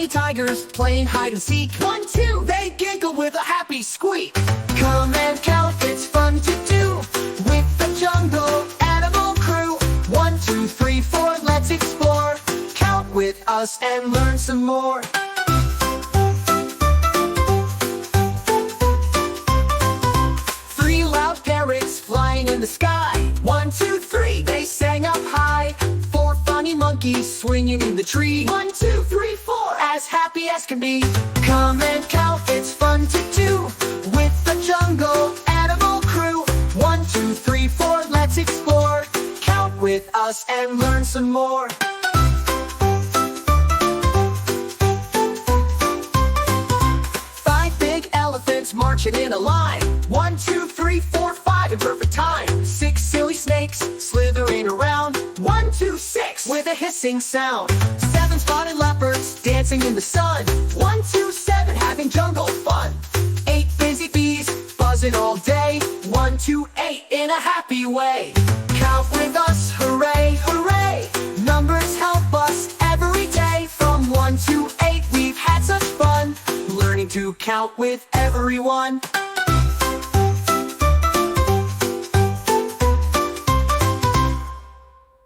tiny tigers playing hide and seek. 1, 2, they giggle with a happy squeak. Come and count, it's fun to do with the jungle animal crew. 1, 2, 3, 4, let's explore. Count with us and learn some more. 3 loud parrots flying in the sky. 1, 2, 3, they sang up high. 4 funny monkeys swinging in the tree. 1, 2, 3, 4, as happy as can be. Come and count, it's fun to do with the jungle animal crew. 1, 2, 3, 4, let's explore. Count with us and learn some more. 5 big elephants marching in a line. 1, 2, 3, 4, 5 in perfect time. 6 silly snakes slithering around. 1, 2, 6 with a hissing sound. 7 spotted leopards dancing in the sun. 1, 2, 7 having jungle fun. 8 busy bees buzzing all day. 1, 2, 8 in a happy way. Count with us, hooray, hooray. Numbers help us every day. From 1 to 8 we've had such fun, learning to count with everyone.